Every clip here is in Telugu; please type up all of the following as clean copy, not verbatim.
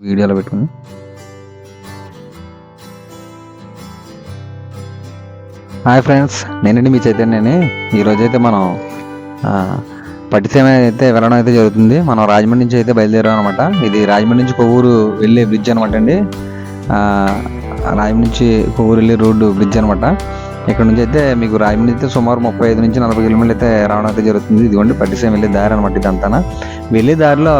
వీడియోలో పెట్టుకుని. హాయ్ ఫ్రెండ్స్, నేనండి మీ చైతన్యని. ఈరోజైతే మనం పట్టిసీమ అయితే వెళ్ళడం అయితే జరుగుతుంది. మనం రాజమండ్రి నుంచి అయితే బయలుదేరాం అనమాట. ఇది రాజమండ్రి నుంచి కొవ్వూరు వెళ్ళే బ్రిడ్జ్ అనమాట అండి. రాజమండ్రి నుంచి కొవ్వూరు వెళ్ళే రోడ్డు బ్రిడ్జ్ అనమాట. ఇక్కడ నుంచి అయితే మీకు రాజమండ్రి అయితే సుమారు 35 నుంచి 40 కిలోమీటర్లు అయితే రావడం అయితే జరుగుతుంది. ఇదిగోండి పట్టిసీమ వెళ్ళే దారి అనమాట. ఇదంతా వెళ్ళే దారిలో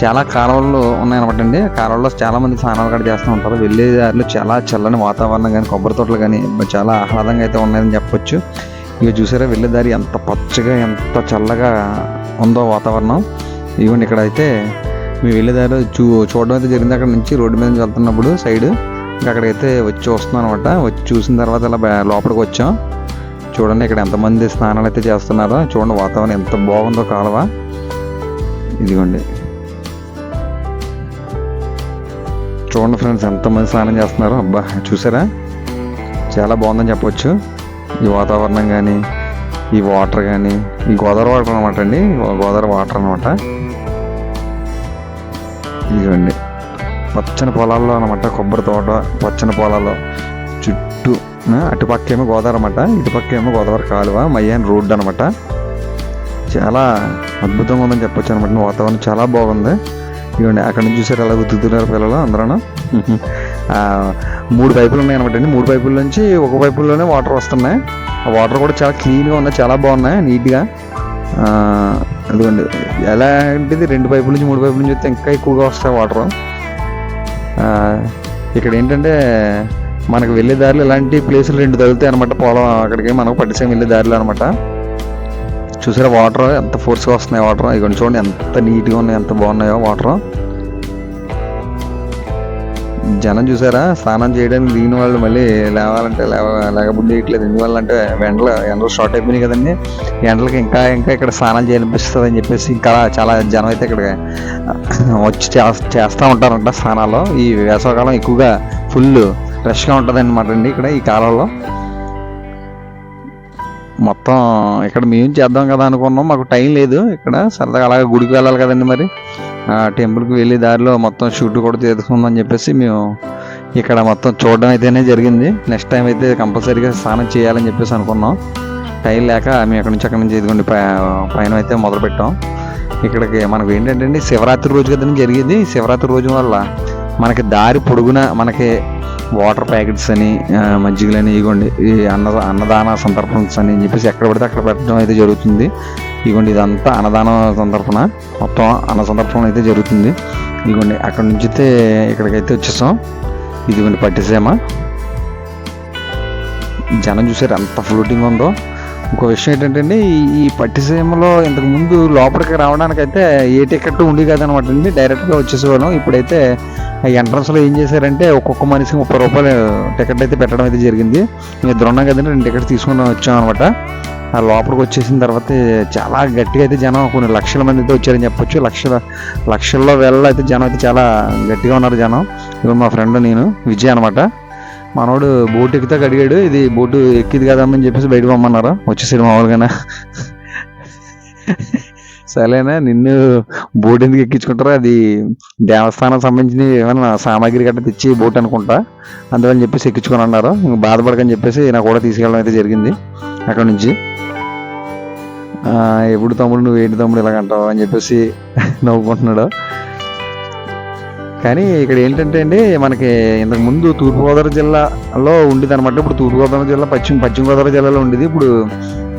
చాలా కాలువలు ఉన్నాయన్నమాట అండి. కాలువల్లో చాలా మంది స్నానాలు కూడా చేస్తూ ఉంటారు. వెళ్ళే దారిలో చాలా చల్లని వాతావరణం కానీ కొబ్బరి తోటలు కానీ చాలా ఆహ్లాదంగా అయితే ఉన్నాయని చెప్పొచ్చు. ఇక చూసారా వెళ్ళే దారి ఎంత పచ్చగా ఎంత చల్లగా ఉందో వాతావరణం. ఇదిగోండి ఇక్కడ అయితే మేము వెళ్ళే దారి చూడడం అయితే జరిగింది. అక్కడ నుంచి రోడ్డు మీద వెళ్తున్నప్పుడు సైడ్ ఇంకా అక్కడికైతే వచ్చి వస్తున్నాం అనమాట. వచ్చి చూసిన తర్వాత ఇలా లోపలికి వచ్చాం. చూడండి ఇక్కడ ఎంతమంది స్నానాలు అయితే చేస్తున్నారో చూడండి. వాతావరణం ఎంత బాగుందో కాలువ. ఇదిగోండి చూడండి ఫ్రెండ్స్, ఎంతమంది స్నానం చేస్తున్నారో. అబ్బా చూసారా, చాలా బాగుందని చెప్పొచ్చు. ఈ వాతావరణం కానీ ఈ వాటర్ కానీ ఈ గోదావరి వాటర్ అనమాట అండి. గోదావరి వాటర్ అనమాట. ఇదిగోండి పచ్చని పొలాల్లో అనమాట, కొబ్బరి తోట పచ్చని పొలాల్లో చుట్టూ. అటుపక్క ఏమో గోదావరి అనమాట, ఇటుపక్క ఏమో గోదావరి కాలువ మయ్యాన్ రోడ్డు అనమాట. చాలా అద్భుతంగా ఉందని చెప్పొచ్చు అనమాట. వాతావరణం చాలా బాగుంది. ఇవ్వండి అక్కడ నుంచి చూసారు ఎలా ఉతుకుతున్నారు పిల్లలు అందరూ. 3 పైపులు ఉన్నాయి అనమాట అండి. 3 పైపుల నుంచి ఒక పైపుల్లోనే వాటర్ వస్తున్నాయి. ఆ వాటర్ కూడా చాలా క్లీన్గా ఉన్నాయి, చాలా బాగున్నాయి నీట్గా. అదిగోండి ఎలాంటిది 2 పైపుల నుంచి 3 పైపుల నుంచి వస్తే ఇంకా ఎక్కువగా వస్తాయి వాటర్. ఇక్కడ ఏంటంటే మనకు వెళ్ళే దారిలో ఇలాంటి ప్లేసులు 2 తగులుతాయి అనమాట. పొలం అక్కడికి మనకు పట్టిసీమ వెళ్ళే దారిలో అనమాట. చూసారా వాటర్ ఎంత ఫోర్స్గా వస్తున్నాయి వాటర్. ఇక చూడండి ఎంత నీట్గా ఉన్నాయి, ఎంత బాగున్నాయో వాటర్. జనం చూసారా స్నానం చేయడానికి దిగిన వాళ్ళు మళ్ళీ లేవాలంటే లేకపోతే వేయట్లేదు. ఎందువల్ల అంటే ఎండలు స్టార్ట్ అయిపోయినాయి కదండి. ఎండలకి ఇంకా ఇక్కడ స్నానం చేయాలనిపిస్తుంది అని చెప్పేసి ఇంకా చాలా జనం అయితే ఇక్కడ వచ్చి చేస్తూ ఉంటారంట స్నానాలు. ఈ వేసవకాలం ఎక్కువగా ఫుల్ రష్గా ఉంటుంది అనమాట అండి ఇక్కడ ఈ కాలంలో. మొత్తం ఇక్కడ మేము చేద్దాం కదా అనుకున్నాం, మాకు టైం లేదు. ఇక్కడ సరదాగా అలాగే గుడికి వెళ్ళాలి కదండి మరి. టెంపుల్కి వెళ్ళే దారిలో మొత్తం షూట్ కూడా చేసుకుందాం అని చెప్పేసి మేము ఇక్కడ మొత్తం చూడడం అయితేనే జరిగింది. నెక్స్ట్ టైం అయితే కంపల్సరీగా స్నానం చేయాలని చెప్పేసి అనుకున్నాం. టైం లేక మేము అక్కడి నుంచి ఇదిగోండి పైన అయితే మొదలు పెట్టాం. ఇక్కడికి మనకు ఏంటంటే శివరాత్రి రోజు కదండి జరిగింది. శివరాత్రి రోజు వల్ల మనకి దారి పొడుగున మనకి వాటర్ ప్యాకెట్స్ అని మజ్జిగలని ఇగోండి ఈ అన్నదాన సంతర్పణస్ అని చెప్పేసి ఎక్కడ పడితే అక్కడ పెట్టడం అయితే జరుగుతుంది. ఇగోండి ఇదంతా అన్నదాన సంతర్పణ, మొత్తం అన్న సంతర్పణ అయితే జరుగుతుంది. ఇగోండి అక్కడ నుంచి అయితే ఇక్కడికైతే వచ్చేసాం. ఇదిగోండి పట్టిసీమ. జనం చూసారు ఎంత ఫ్లోటింగ్ ఉందో. ఇంకో విషయం ఏంటంటే ఈ పట్టిసీమలో ఇంతకుముందు లోపలికి రావడానికైతే ఏ టికెట్ ఉండి కదనమాట అండి, డైరెక్ట్గా వచ్చేసేవాళ్ళం. ఇప్పుడైతే ఎంట్రన్స్లో ఏం చేశారంటే ఒక్కొక్క మనిషికి 30 రూపాయలు టికెట్ అయితే పెట్టడం అయితే జరిగింది. మేము ఇద్దరు ఉన్నాం కదండి, 2 టికెట్స్ తీసుకుని వచ్చాం అనమాట. ఆ లోపలికి వచ్చేసిన తర్వాత చాలా గట్టిగా అయితే జనం కొన్ని లక్షల మంది అయితే వచ్చారని చెప్పొచ్చు. లక్షల్లో వేళ అయితే జనం అయితే చాలా గట్టిగా ఉన్నారు జనం. ఇప్పుడు మా ఫ్రెండ్ నేను విజయ్ అనమాట. మనోడు బోట్ ఎక్కితే అడిగాడు, ఇది బోటు ఎక్కిది కదమ్మని చెప్పేసి బయటకు పొమ్మన్నారు. వచ్చేసాడు మామూలుగానే. సరేనా నిన్ను బోట్ ఎందుకు ఎక్కించుకుంటారో, అది దేవస్థానం సంబంధించిన ఏమైనా సామాగ్రి గట్రా తెచ్చి బోట్ అనుకుంటా, అందువని చెప్పేసి ఎక్కించుకొని అన్నారు. ఇంక బాధపడకని చెప్పేసి నాకు కూడా తీసుకెళ్ళడం అయితే జరిగింది అక్కడ నుంచి. ఎప్పుడు తమ్ముడు నువ్వు ఏంటి తమ్ముడు ఇలాగంటావు అని చెప్పేసి నవ్వుకుంటున్నాడు. కానీ ఇక్కడ ఏంటంటే అండి మనకి ఇంతకుముందు తూర్పుగోదావరి జిల్లాలో ఉండేది అనమాట. ఇప్పుడు తూర్పుగోదావరి జిల్లా పశ్చిమ గోదావరి జిల్లాలో ఉండేది. ఇప్పుడు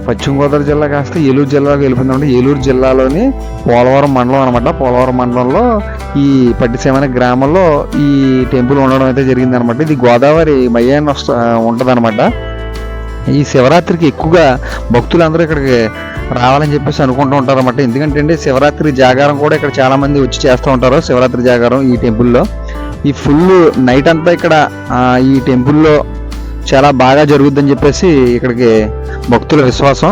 పశ్చిమ గోదావరి జిల్లా కాస్త ఏలూరు జిల్లాకి వెళ్ళిపోయింది. ఏలూరు జిల్లాలోని పోలవరం మండలం అనమాట. పోలవరం మండలంలో ఈ పట్టిసీమ అనే గ్రామంలో ఈ టెంపుల్ ఉండడం అయితే జరిగింది అనమాట. ఇది గోదావరి మయ్యాన్ ఉంటుంది అనమాట. ఈ శివరాత్రికి ఎక్కువగా భక్తులందరూ ఇక్కడికి రావాలని చెప్పేసి అనుకుంటూ ఉంటారు అనమాట. ఎందుకంటే అండి శివరాత్రి జాగారం కూడా ఇక్కడ చాలా మంది వచ్చి చేస్తూ ఉంటారు. శివరాత్రి జాగారం ఈ టెంపుల్లో ఈ ఫుల్ నైట్ అంతా ఇక్కడ ఈ టెంపుల్లో చాలా బాగా జరుగుద్దని చెప్పేసి ఇక్కడికి భక్తుల విశ్వాసం.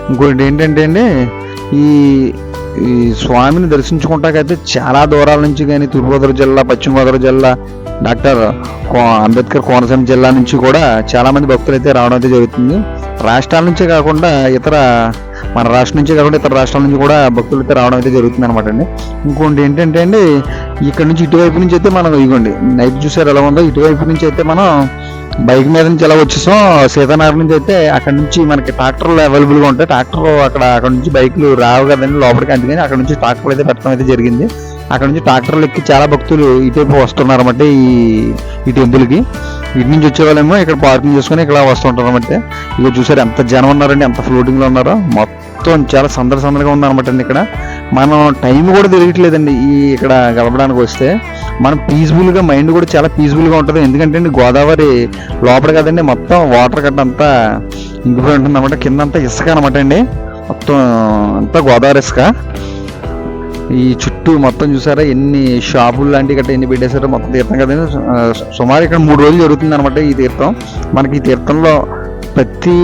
ఇంకోటి ఏంటంటే అండి ఈ స్వామిని దర్శించుకుంటాకైతే చాలా దూరాల నుంచి కానీ తూర్పుగోదావరి జిల్లా, పశ్చిమ గోదావరి జిల్లా, డాక్టర్ అంబేద్కర్ కోనసీమ జిల్లా నుంచి కూడా చాలా మంది భక్తులు అయితే రావడం అయితే జరుగుతుంది. రాష్ట్రాల నుంచే కాకుండా ఇతర మన రాష్ట్రం నుంచి కాకుండా ఇతర రాష్ట్రాల నుంచి కూడా భక్తులు అయితే రావడం అయితే జరుగుతుంది అనమాట అండి. ఇంకోటి ఏంటంటే అండి, ఇక్కడ నుంచి ఇటువైపు నుంచి అయితే మనం ఇవ్వండి నైట్ చూసారు ఎలా ఉందో, ఇటువైపు నుంచి అయితే మనం బైక్ మీద నుంచి ఎలా వచ్చేసాం సీతానగర్ నుంచి అయితే అక్కడ నుంచి మనకి ట్రాక్టర్లు అవైలబుల్గా ఉంటాయి. ట్రాక్టర్ అక్కడ నుంచి బైకులు రావు కదండి లోపలికి, అందుకని అక్కడ నుంచి ట్రాక్టర్లు అయితే పెట్టడం అయితే జరిగింది. అక్కడ నుంచి ట్రాక్టర్లు ఎక్కి చాలా భక్తులు ఇటువైపు వస్తున్నారు అన్నమాట ఈ టెంపుల్కి. ఇటు నుంచి వచ్చే వాళ్ళేమో ఇక్కడ పార్కింగ్ చేసుకుని ఇక్కడ వస్తుంటారు అనమాట. ఇక చూసారు ఎంత జనం ఉన్నారండి, ఎంత ఫ్లోటింగ్లో ఉన్నారో, మొత్తం చాలా సందడిగా ఉందన్నమాట అండి. ఇక్కడ మనం టైం కూడా తిరగట్లేదండి ఇక్కడ గడపడానికి వస్తే. మనం పీస్ఫుల్గా మైండ్ కూడా చాలా పీస్ఫుల్గా ఉంటుంది. ఎందుకంటే అండి గోదావరి లోపల కదండి, మొత్తం వాటర్ గట్ట అంతా ఇంకిపోయి ఉంటుంది అనమాట. కింద అంతా ఇసుక అనమాట అండి, మొత్తం అంతా గోదావరి ఇసుక. ఈ చుట్టూ మొత్తం చూసారా ఎన్ని షాపులు లాంటివి గట్రా ఎన్ని పెట్టేశారో, మొత్తం తీర్థం కదండి. సుమారు ఇక్కడ 3 రోజులు జరుగుతుంది అనమాట ఈ తీర్థం. మనకి ఈ తీర్థంలో ప్రతి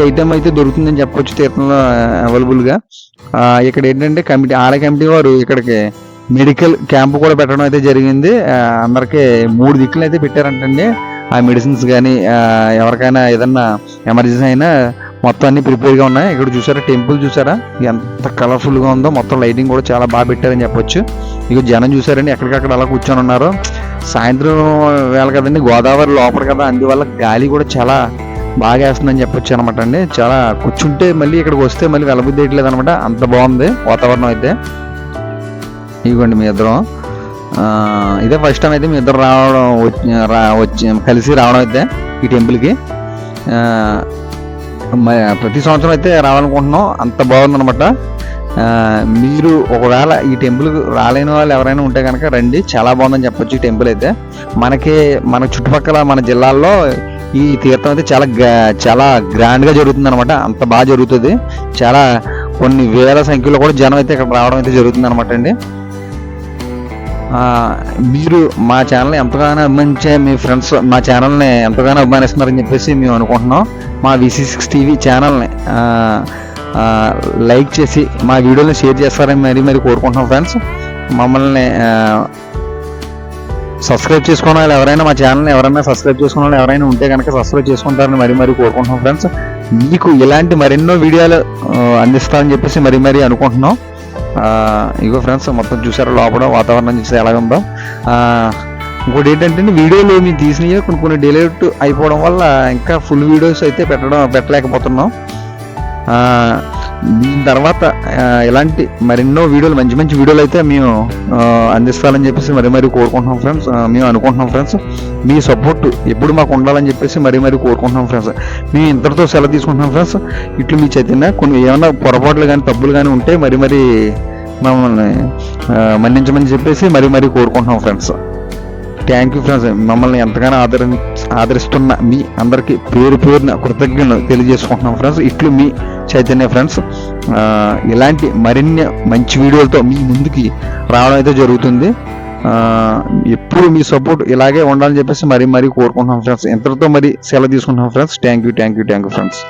ఐటెం అయితే దొరుకుతుందని చెప్పొచ్చు తీర్థంలో అవైలబుల్గా. ఇక్కడ ఏంటంటే ఆలయ కమిటీ వారు ఇక్కడికి మెడికల్ క్యాంప్ కూడా పెట్టడం అయితే జరిగింది. అందరికీ 3 దిక్కులు అయితే పెట్టారంటండి. ఆ మెడిసిన్స్ కానీ ఎవరికైనా ఏదన్నా ఎమర్జెన్సీ అయినా మొత్తం అన్ని ప్రిపేర్గా ఉన్నాయి. ఇక్కడ చూసారా టెంపుల్ చూసారా ఎంత కలర్ఫుల్గా ఉందో, మొత్తం లైటింగ్ కూడా చాలా బాగా పెట్టారని చెప్పొచ్చు. ఇక జనం చూసారండి ఎక్కడికక్కడ అలా కూర్చొని ఉన్నారు. సాయంత్రం వేళ కదండి, గోదావరి లోపల కదా, అందువల్ల గాలి కూడా చాలా బాగా వేస్తుందని చెప్పొచ్చు అనమాట అండి. చాలా కూర్చుంటే మళ్ళీ ఇక్కడికి వస్తే మళ్ళీ వెళ్ళబుద్ధి వేయట్లేదు అనమాట, అంత బాగుంది వాతావరణం అయితే. ఇదిగోండి మీ ఇద్దరం ఇదే ఫస్ట్ టైం అయితే మీ ఇద్దరు వచ్చి కలిసి రావడం అయితే ఈ టెంపుల్కి. ప్రతి సంవత్సరం అయితే రావాలనుకుంటున్నాం, అంత బాగుందనమాట. మీరు ఒకవేళ ఈ టెంపుల్కి రాలేని వాళ్ళు ఎవరైనా ఉంటే కనుక రండి, చాలా బాగుందని చెప్పొచ్చు ఈ టెంపుల్ అయితే. మన చుట్టుపక్కల మన జిల్లాల్లో ఈ తీర్థం అయితే చాలా గ్రాండ్గా జరుగుతుంది అనమాట, అంత బాగా జరుగుతుంది. చాలా కొన్ని వేల సంఖ్యలో కూడా జనం అయితే ఇక్కడ రావడం అయితే జరుగుతుంది అనమాట అండి. మీరు మా ఛానల్ని ఎంతగానో అభిమానించే మీ ఫ్రెండ్స్ మా ఛానల్ని ఎంతగానో అభిమానిస్తున్నారని చెప్పేసి మేము అనుకుంటున్నాం. మా VC6 TV ఛానల్ని లైక్ చేసి మా వీడియోని షేర్ చేస్తారని మరి కోరుకుంటున్నాం ఫ్రెండ్స్. మమ్మల్ని సబ్స్క్రైబ్ చేసుకున్న వాళ్ళు ఎవరైనా మా ఛానల్ని సబ్స్క్రైబ్ చేసుకున్న వాళ్ళు ఎవరైనా ఉంటే కనుక సబ్స్క్రైబ్ చేసుకుంటారని మరి కోరుకుంటున్నాం ఫ్రెండ్స్. మీకు ఇలాంటి మరెన్నో వీడియోలు అందిస్తారని చెప్పేసి మరి అనుకుంటున్నాం. ఇగో ఫ్రెండ్స్ మొత్తం చూసారా లోపల వాతావరణం చూస్తే ఎలా ఉందో. ఇంకోటి ఏంటంటే వీడియోలు మేము తీసినవి కొన్ని డిలీట్ అయిపోవడం వల్ల ఇంకా ఫుల్ వీడియోస్ అయితే పెట్టలేకపోతున్నాం. దీని తర్వాత ఇలాంటి మరెన్నో వీడియోలు మంచి వీడియోలు అయితే మేము అందిస్తామని చెప్పేసి మరి కోరుకుంటున్నాం ఫ్రెండ్స్. మేము అనుకుంటున్నాం ఫ్రెండ్స్, మీ సపోర్ట్ ఎప్పుడు మాకు ఉండాలని చెప్పేసి మరి కోరుకుంటున్నాం ఫ్రెండ్స్. మేము ఇంతటితో సెలవు తీసుకుంటున్నాం ఫ్రెండ్స్. ఇట్లు మీ చైతన్య. కొన్ని ఏమైనా పొరపాట్లు కానీ తప్పులు కానీ ఉంటే మరి మమ్మల్ని మన్నించమని చెప్పేసి మరి కోరుకుంటున్నాం ఫ్రెండ్స్. Thank you friends. మమ్మల్ని ఎంతగానో ఆదరిస్తున్న మీ అందరికీ పేరున కృతజ్ఞతలు తెలియజేసుకుంటున్నాం ఫ్రెండ్స్. ఇట్లు మీ చైతన్య ఫ్రెండ్స్. ఇలాంటి మరిన్ని మంచి వీడియోలతో మీ ముందుకి రావడం అయితే జరుగుతుంది. ఎప్పుడు మీ సపోర్ట్ ఇలాగే ఉండాలని చెప్పేసి మరి కోరుకుంటున్నాం ఫ్రెండ్స్. ఇంతటితో సెలవు తీసుకుంటున్నాం ఫ్రెండ్స్. Thank you friends.